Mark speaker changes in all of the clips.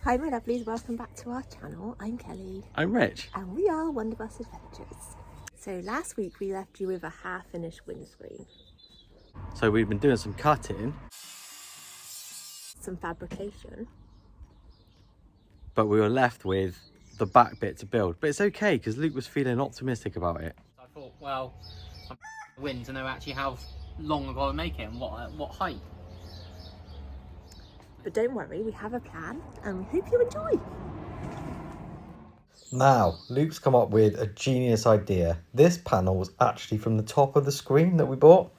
Speaker 1: Hi my lovelies, welcome back to our channel. I'm Kelly.
Speaker 2: I'm Rich.
Speaker 1: And we are Wonderbus Adventures. So last week we left you with a half-finished windscreen.
Speaker 2: So we've been doing some cutting.
Speaker 1: Some fabrication.
Speaker 2: But we were left with the back bit to build. But it's okay because Luke was feeling optimistic about it.
Speaker 3: I thought, well, I'm win to know actually how long I've got to make it and what height.
Speaker 1: But don't worry, we have a plan and we hope you enjoy.
Speaker 4: Now, Luke's come up with a genius idea. This panel was actually from the top of the screen that we bought,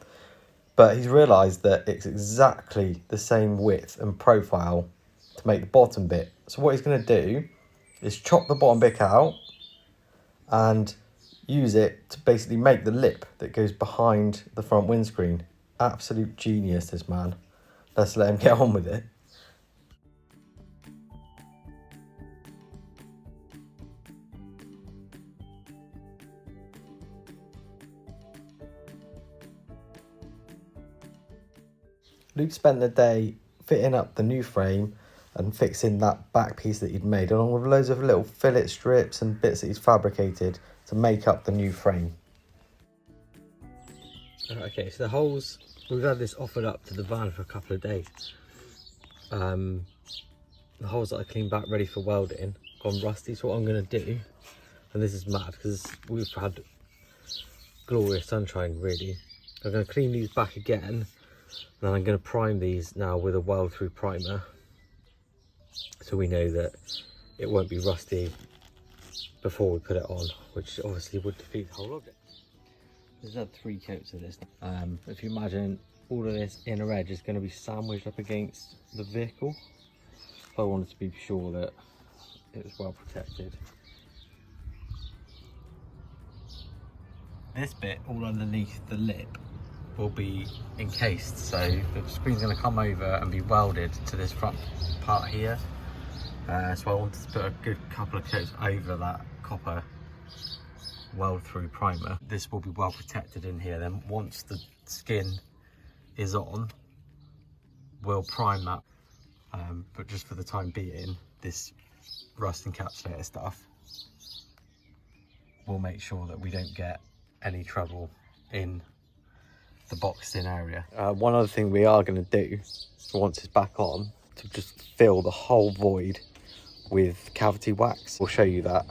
Speaker 4: but he's realised that it's exactly the same width and profile to make the bottom bit. So what he's going to do is chop the bottom bit out and use it to basically make the lip that goes behind the front windscreen. Absolute genius, this man. Let's let him get on with it. Luke spent the day fitting up the new frame and fixing that back piece that he'd made, along with loads of little fillet strips and bits that he's fabricated to make up the new frame. Okay, so the holes, we've had this offered up to the van for a couple of days. The holes that I cleaned back ready for welding gone rusty, so what I'm going to do, and this is mad because we've had glorious sunshine really, I'm going to clean these back again. And then I'm going to prime these now with a weld through primer, so we know that it won't be rusty before we put it on, which obviously would defeat the whole object. There's had 3 coats of this. If you imagine all of this inner edge is going to be sandwiched up against the vehicle, so I wanted to be sure that it was well protected. This bit all underneath the lip will be encased, so the screen's going to come over and be welded to this front part here. So I wanted to put a good couple of coats over that copper weld through primer. This will be well protected in here. Then once the skin is on, we'll prime that, but just for the time being, this rust encapsulator stuff will make sure that we don't get any trouble in the boxed in area. One other thing we are going to do once it's back on, to just fill the whole void with cavity wax. We'll show you that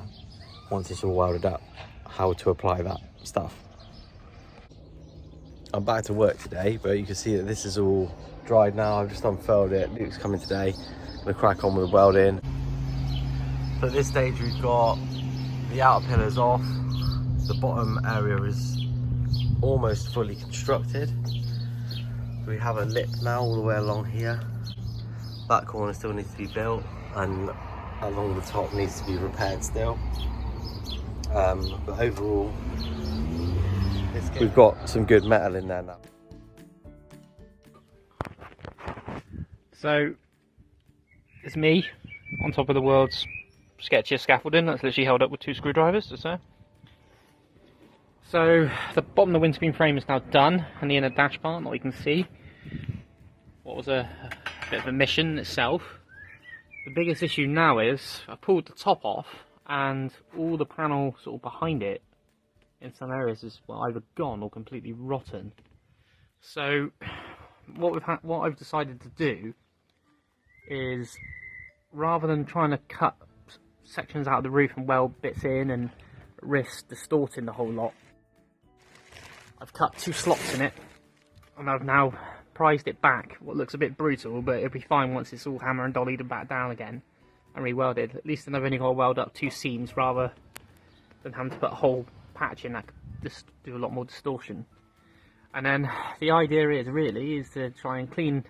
Speaker 4: once it's all welded up, how to apply that stuff. I'm back to work today, but you can see that this is all dried now. I've just unfurled it. Luke's coming today. I'm going to crack on with the welding. So at this stage we've got the outer pillars off. The bottom area is almost fully constructed. We have a lip now all the way along here. That corner still needs to be built, and along the top needs to be repaired still. But overall, we've got some good metal in there now.
Speaker 3: So it's me on top of the world's sketchiest scaffolding that's literally held up with 2 screwdrivers, just so. So the bottom of the windscreen frame is now done, and the inner dash part that we can see. What was a bit of a mission in itself. The biggest issue now is I pulled the top off, and all the panel sort of behind it in some areas is either gone or completely rotten. So what I've decided to do is, rather than trying to cut sections out of the roof and weld bits in and risk distorting the whole lot, I've cut 2 slots in it, and I've now prized it back. What looks a bit brutal, but it'll be fine once it's all hammer and dollied and back down again and re-welded. At least then I've only got to weld up 2 seams rather than having to put a whole patch in that could just do a lot more distortion. And then the idea is to try and clean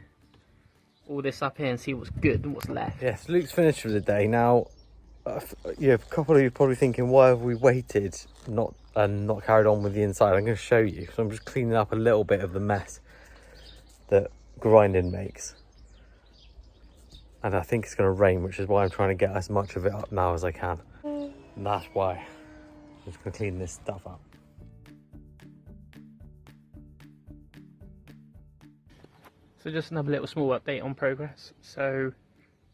Speaker 3: all this up here and see what's good and what's left.
Speaker 4: Yes, Luke's finished for the day. Now, a couple of you are probably thinking, why have we waited not carried on with the inside? I'm going to show you. So I'm just cleaning up a little bit of the mess that grinding makes. And I think it's going to rain, which is why I'm trying to get as much of it up now as I can. And that's why I'm just going to clean this stuff up.
Speaker 3: So just another little small update on progress. So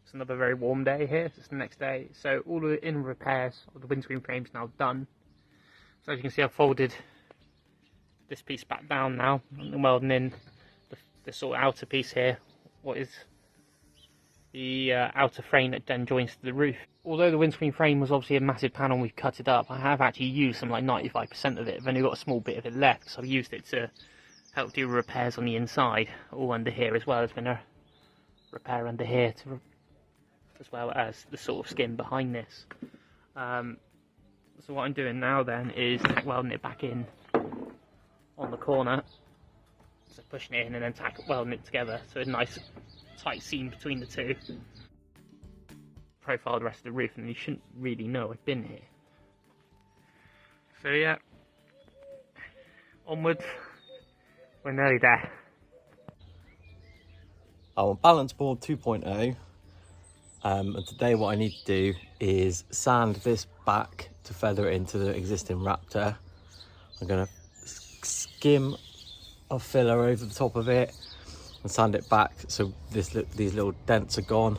Speaker 3: It's another very warm day here. It's the next day. So all the inner repairs of the windscreen frame is now done. So as you can see, I've folded this piece back down now. I'm welding in the sort of outer piece here. What is the outer frame that then joins to the roof. Although the windscreen frame was obviously a massive panel and we've cut it up, I have actually used some like 95% of it. I've only got a small bit of it left, so I've used it to help do repairs on the inside, all under here as well. There's been a repair under here as well as the sort of skin behind this. So what I'm doing now then is tack welding it back in on the corner, so pushing it in and then tack welding it together, so a nice tight seam between the two. Profile the rest of the roof, and you shouldn't really know I've been here. So yeah, onwards, we're nearly there.
Speaker 2: I'm on balance board 2.0, and today what I need to do is sand this back to feather it into the existing Raptor. I'm going to skim a filler over the top of it and sand it back so these little dents are gone,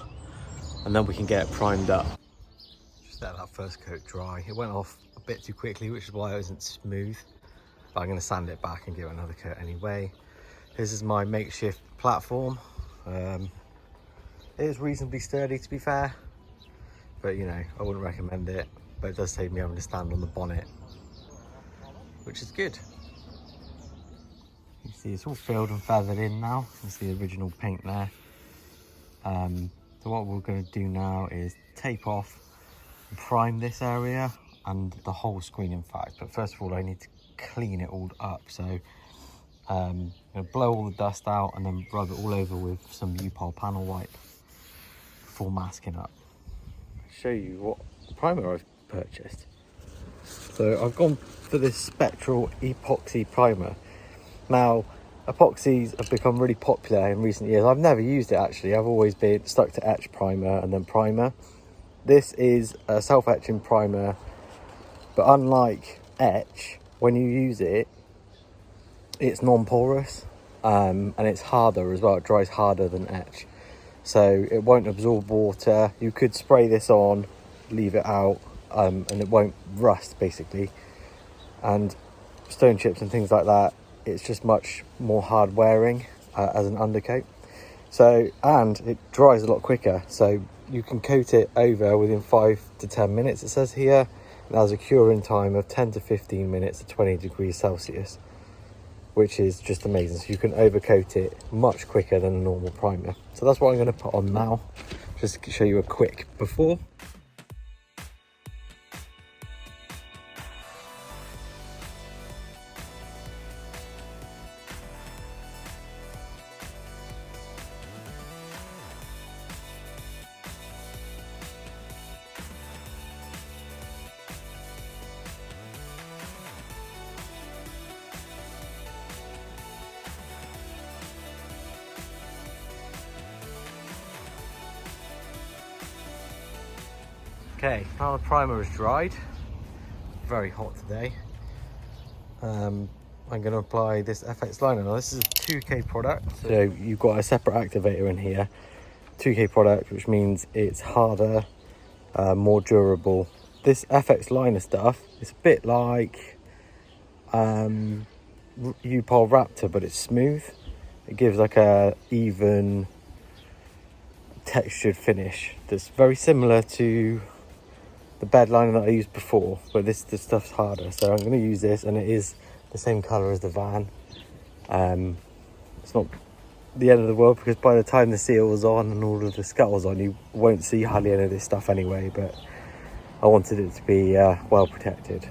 Speaker 2: and then we can get it primed up. Just let that first coat dry. It went off a bit too quickly, which is why it isn't smooth, but I'm going to sand it back and give it another coat anyway. This is my makeshift platform. It is reasonably sturdy, to be fair, but you know, I wouldn't recommend it, but it does save me having to stand on the bonnet, which is good. You see it's all filled and feathered in now. It's the original paint there. So what we're going to do now is tape off and prime this area and the whole screen, in fact. But first of all, I need to clean it all up. So I'm going to blow all the dust out and then rub it all over with some U-Pol panel wipe before masking up. I'll show you what primer I've purchased. So I've gone for this spectral epoxy primer. Now, epoxies have become really popular in recent years. I've never used it actually. I've always been stuck to etch primer and then primer. This is a self-etching primer, but unlike etch, when you use it, it's non-porous, and it's harder as well. It dries harder than etch, so it won't absorb water. You could spray this on, leave it out, and it won't rust basically. And stone chips and things like that, it's just much more hard wearing as an undercoat. So, and it dries a lot quicker, so you can coat it over within 5 to 10 minutes, it says here. It has a curing time of 10 to 15 minutes at 20 degrees Celsius, which is just amazing. So you can overcoat it much quicker than a normal primer. So that's what I'm going to put on now, just to show you a quick before. Okay, now the primer is dried. Very hot today. I'm going to apply this FX liner. Now this is a 2K product, so you've got a separate activator in here. 2K product, which means it's harder, more durable. This FX liner stuff, it's a bit like U-Pol Raptor, but it's smooth. It gives like a even textured finish that's very similar to the bed liner that I used before, but this stuff's harder. So I'm going to use this, and it is the same colour as the van. It's not the end of the world, because by the time the seal is on and all of the scuttle's on, you won't see hardly any of this stuff anyway, but I wanted it to be well protected.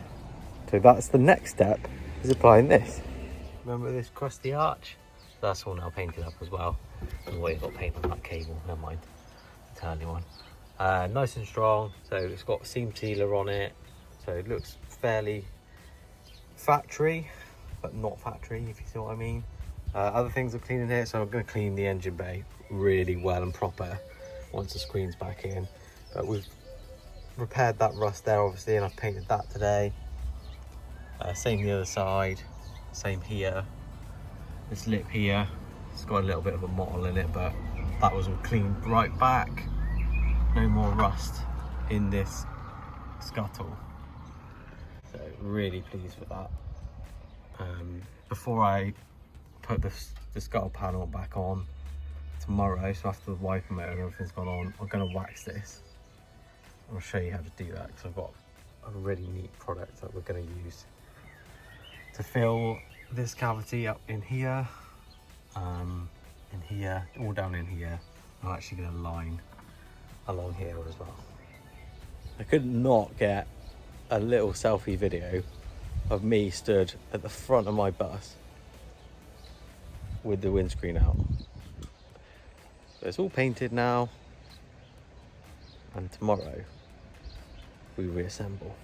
Speaker 2: So that's the next step, is applying this. Remember this crusty arch? That's all now painted up as well. Oh wait, I've got paint on that cable, never mind. The tiny one. Nice and strong, so it's got seam sealer on it, so it looks fairly factory, but not factory, if you see what I mean. Other things are cleaning here, so I'm going to clean the engine bay really well and proper once the screen's back in. But we've repaired that rust there obviously, and I've painted that today. Same the other side, same here. This lip here, it's got a little bit of a mottle in it, but that was all cleaned right back. no more rust in this scuttle. So really pleased with that. Before I put the scuttle panel back on tomorrow, so after the wiper motor and everything's gone on, I'm going to wax this. I'll show you how to do that because I've got a really neat product that we're going to use to fill this cavity up in here, all down in here. I'm actually going to line along here as well. I could not get a little selfie video of me stood at the front of my bus with the windscreen out. So it's all painted now, and tomorrow we reassemble.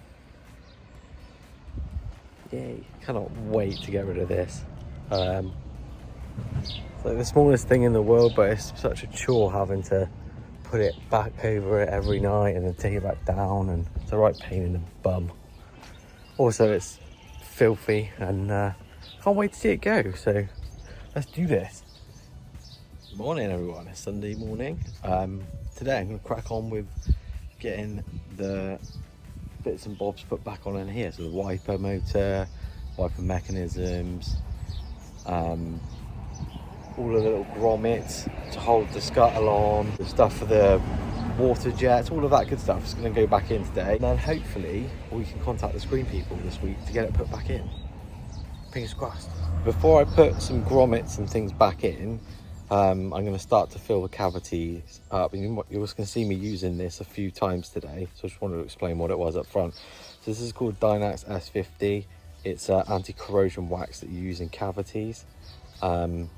Speaker 2: Yay, cannot wait to get rid of this. It's like the smallest thing in the world, but it's such a chore having to put it back over it every night and then take it back down, and it's a right pain in the bum. Also, it's filthy and can't wait to see it go, so let's do this. Good morning everyone, it's Sunday morning. Today I'm going to crack on with getting the bits and bobs put back on in here. So the wiper motor, wiper mechanisms, all the little grommets to hold the scuttle on, the stuff for the water jets, all of that good stuff is going to go back in today. And then hopefully we can contact the screen people this week to get it put back in. Fingers crossed. Before I put some grommets and things back in, I'm going to start to fill the cavities up. You're just going to see me using this a few times today, so I just wanted to explain what it was up front. So this is called Dynax S50. It's an anti-corrosion wax that you use in cavities, and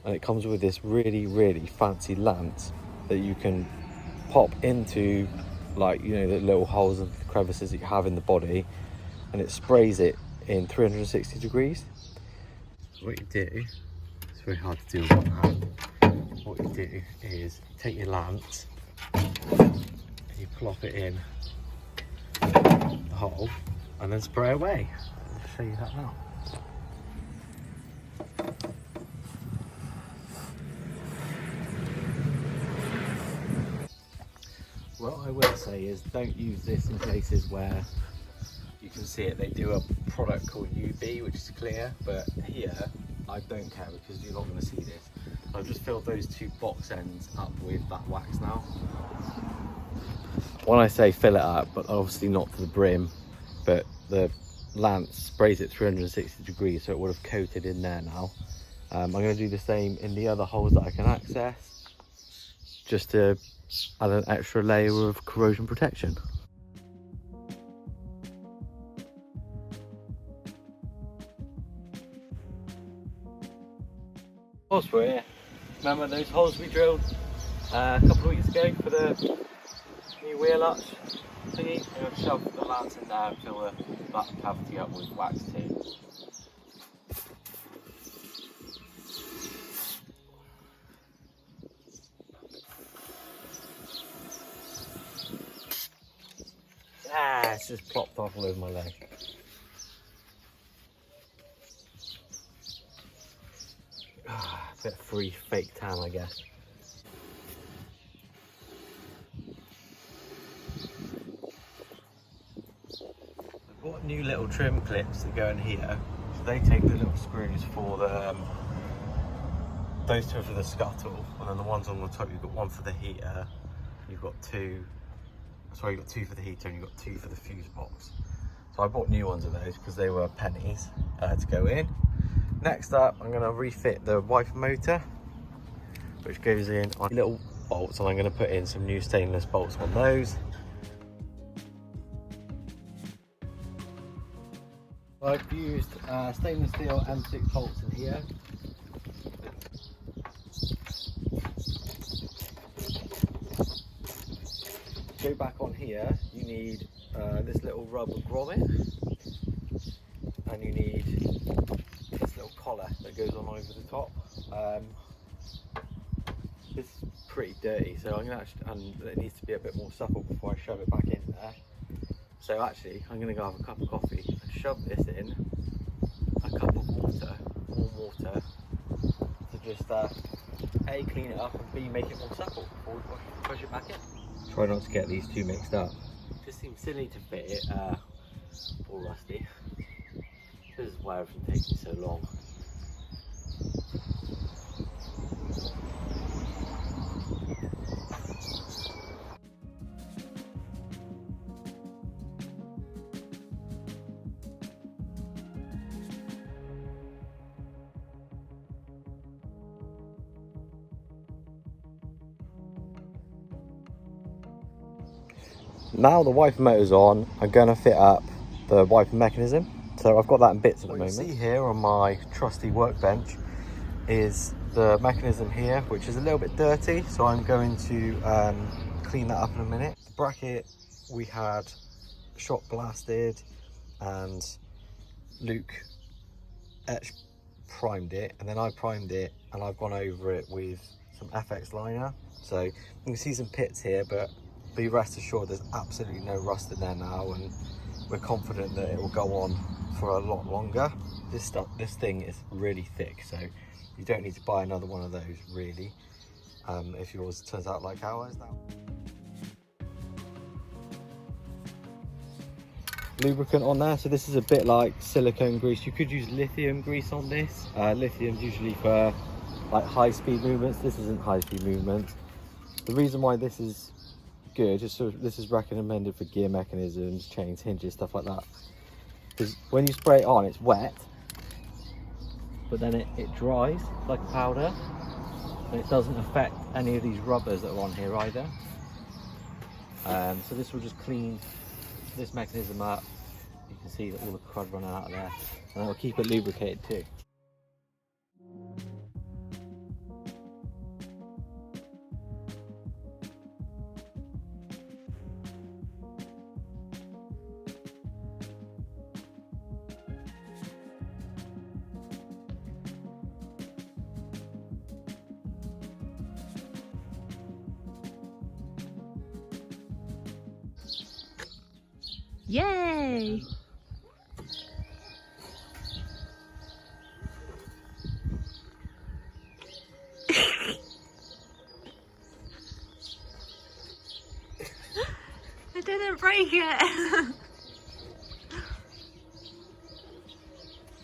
Speaker 2: it comes with this really fancy lance that you can pop into, like, you know, the little holes and crevices that you have in the body, and it sprays it in 360 degrees. So what you do, it's very hard to do with one hand. What you do is take your lance and you plop it in the hole and then spray away. I'll show you that now. What I will say is don't use this in places where you can see it. They do a product called UB, which is clear, but here I don't care because you're not going to see this. I've just filled those two box ends up with that wax now. When I say fill it up, but obviously not to the brim, but the lance sprays it 360 degrees, so it would have coated in there now. I'm going to do the same in the other holes that I can access, just to add an extra layer of corrosion protection. Holes for here. Remember those holes we drilled a couple of weeks ago for the new wheel arch thingy? I'm going to shove the lance in there and fill that cavity up with wax too. Ah, it's just plopped off all over my leg. A bit of free fake tan, I guess. I've got new little trim clips that go in here. So they take the little screws for the, those two are for the scuttle, and then the ones on the top, you've got one for the heater, you've got two, sorry, you've got two for the heater and you've got two for the fuse box. So I bought new ones of those because they were pennies to go in. Next up, I'm going to refit the wiper motor, which goes in on little bolts, and I'm going to put in some new stainless bolts on those. I've used stainless steel M6 bolts in here. Go back on here, you need this little rubber grommet, and you need this little collar that goes on over the top. This is pretty dirty, so I'm gonna and it needs to be a bit more supple before I shove it back in there. So actually, I'm gonna go have a cup of coffee and shove this in a cup of water, warm water, to just A, clean it up, and B, make it more supple before we push it back in.
Speaker 4: try not to get these two mixed up. Just seems silly to fit it all rusty. This is why everything takes me so long. Now the wiper motor's on, I'm going to fit up the wiper mechanism. So I've got that in bits at the moment. What you see here on my trusty workbench is the mechanism here, which is a little bit dirty. So I'm going to clean that up in a minute. The bracket we had shot blasted and Luke primed it, and then I primed it and I've gone over it with some FX liner. So you can see some pits here, but be rest assured there's absolutely no rust in there now, and we're confident that it will go on for a lot longer. This thing is really thick, so you don't need to buy another one of those really, if yours turns out like ours. Lubricant on there, so this is a bit like silicone grease. You could use lithium grease on this. Lithium's usually for like high speed movements. This isn't high speed movements. The reason why this is good, just so this is recommended for gear mechanisms, chains, hinges, stuff like that, because when you spray it on it's wet, but then it dries like powder, and it doesn't affect any of these rubbers that are on here either. So this will just clean this mechanism up. You can see that all the crud running out of there, and it'll keep it lubricated too.
Speaker 1: Yay! I didn't break it!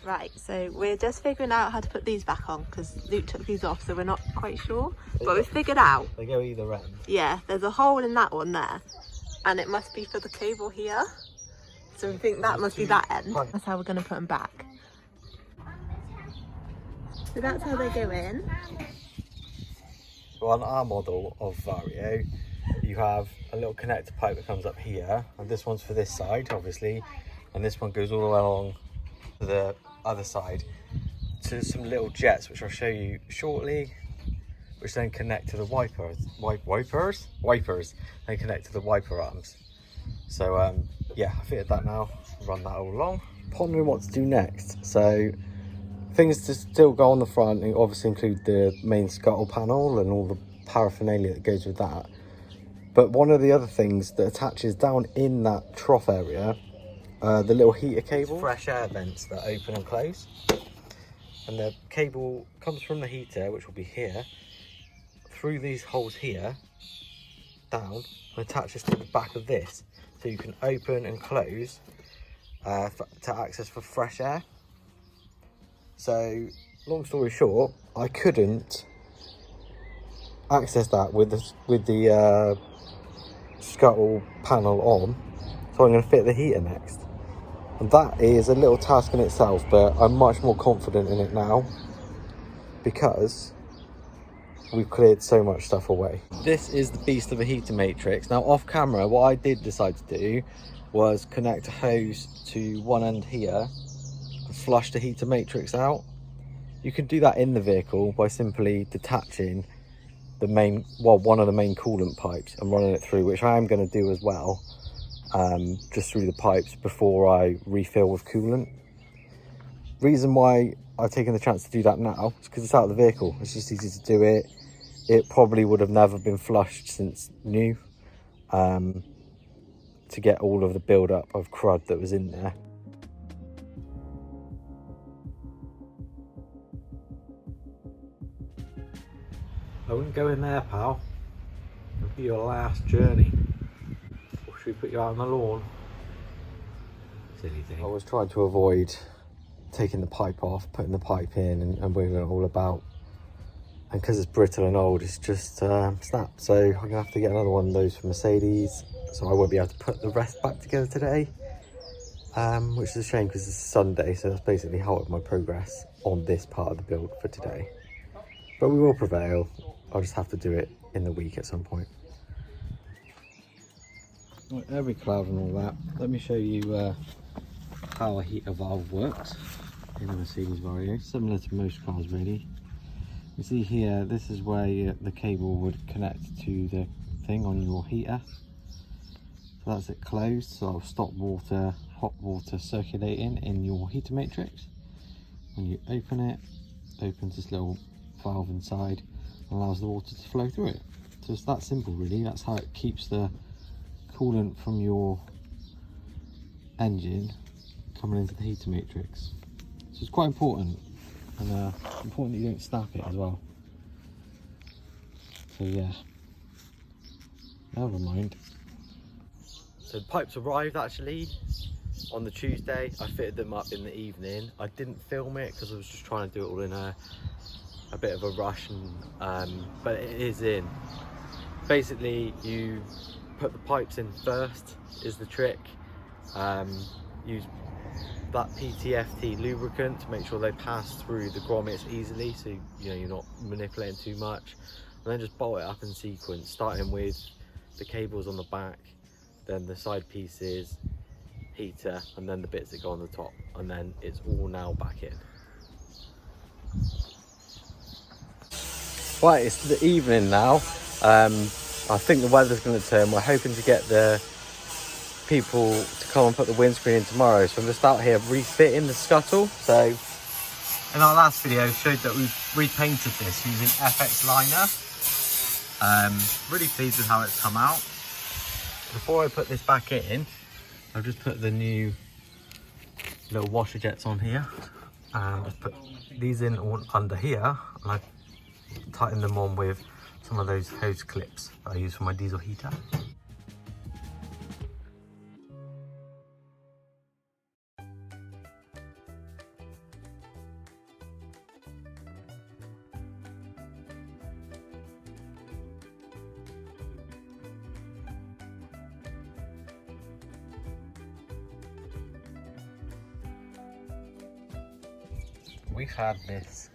Speaker 1: Right, so we're just figuring out how to put these back on because Luke took these off, so we're not quite sure. But we've figured out.
Speaker 4: They go either end.
Speaker 1: Yeah, there's a hole in that one there, and it must be for the cable here. So we think that must be that end. That's how we're going to put them back. So that's how they go in.
Speaker 4: So on our model of Vario, you have a little connector pipe that comes up here, and this one's for this side, obviously, and this one goes all the way along to the other side to some little jets, which I'll show you shortly, which then connect to the wipers. They connect to the wiper arms. So yeah, I fitted that now, run that all along. Pondering what to do next. So things to still go on the front, and obviously include the main scuttle panel and all the paraphernalia that goes with that. But one of the other things that attaches down in that trough area, the little heater cable, fresh air vents that open and close, and the cable comes from the heater, which will be here, through these holes here, down, and attaches to the back of this, so you can open and close to access for fresh air. So long story short, I couldn't access that with the scuttle panel on, so I'm going to fit the heater next, and that is a little task in itself, but I'm much more confident in it now because we've cleared so much stuff away. This is the beast of a heater matrix. Now off camera, what I did decide to do was connect a hose to one end here and flush the heater matrix out. You can do that in the vehicle by simply detaching the main, well, one of the main coolant pipes and running it through, which I am going to do as well, just through the pipes before I refill with coolant. Reason why I've taken the chance to do that now is because it's out of the vehicle. It's just easy to do it. It probably would have never been flushed since new, to get all of the build-up of crud that was in there. I wouldn't go in there, pal. It'll be your last journey.
Speaker 2: Should we put you out on the lawn?
Speaker 4: Silly thing.
Speaker 2: I was trying to avoid taking the pipe off, putting the pipe in and wiggling it all about. And because it's brittle and old, it's just snapped. So I'm going to have to get another one of those for Mercedes. So I won't be able to put the rest back together today. Which is a shame because it's Sunday. So that's basically halted my progress on this part of the build for today. But we will prevail. I'll just have to do it in the week at some point. Right, every cloud and all that. Let me show you how a heater valve works in the Mercedes Vario. Similar to most cars really. You see here, this is where the cable would connect to the thing on your heater. So that's it closed, so it'll stop water, hot water circulating in your heater matrix. When you open it, opens this little valve inside and allows the water to flow through it. So it's that simple really. That's how it keeps the coolant from your engine coming into the heater matrix. So it's quite important, and important that you don't snap it as well. So yeah, never mind. So the pipes arrived actually on the Tuesday. I fitted them up in the evening. I didn't film it because I was just trying to do it all in a bit of a rush, and but it is in. Basically you put the pipes in first is the trick. Use that PTFT lubricant to make sure they pass through the grommets easily, so you know you're not manipulating too much, and then just bolt it up in sequence, starting with the cables on the back, then the side pieces, heater, and then the bits that go on the top, and then it's all now back in. Right, it's the evening now. I think the weather's going to turn. We're hoping to get the people to come and put the windscreen in tomorrow. So I'm just out here refitting the scuttle. So in our last video showed that we've repainted this using FX liner. Really pleased with how it's come out. Before I put this back in, I've just put the new little washer jets on here. And just put these in all under here. And I've tightened them on with some of those hose clips that I use for my diesel heater. We've had this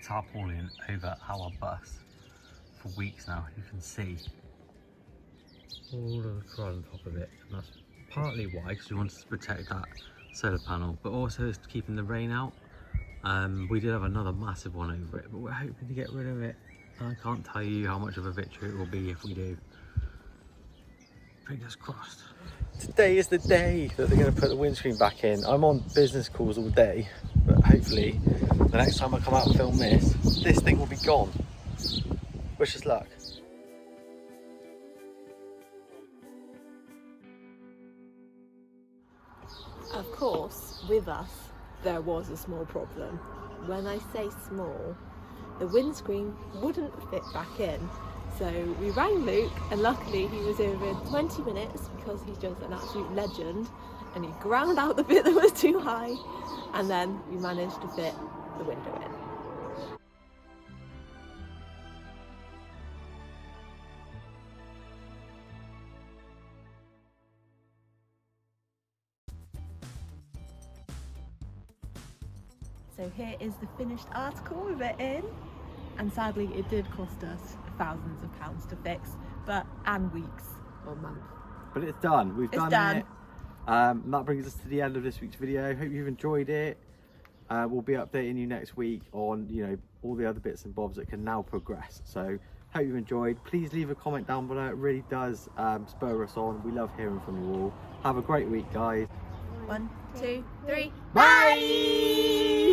Speaker 2: tarpaulin over our bus for weeks now. You can see all of the crud on top of it, and that's partly why, because we wanted to protect that solar panel, but also it's keeping the rain out. We did have another massive one over it, but we're hoping to get rid of it. I can't tell you how much of a victory it will be if we do. Fingers crossed. Today is the day that they're going to put the windscreen back in. I'm on business calls all day, but hopefully the next time I come out and film this thing will be gone. Wish us luck.
Speaker 1: Of course, with us, there was a small problem. When I say small, the windscreen wouldn't fit back in. So we rang Luke, and luckily he was here within 20 minutes because he's just an absolute legend, and he ground out the bit that was too high, and then we managed to fit the window in. So here is the finished article with it in, and sadly it did cost us thousands of pounds to fix, and weeks or months.
Speaker 2: But it's done. We've done it. That brings us to the end of this week's video. Hope you've enjoyed it. We'll be updating you next week on, you know, all the other bits and bobs that can now progress. So hope you've enjoyed. Please leave a comment down below. It really does spur us on. We love hearing from you all. Have a great week, guys.
Speaker 1: 1, 2, 3.
Speaker 2: Bye!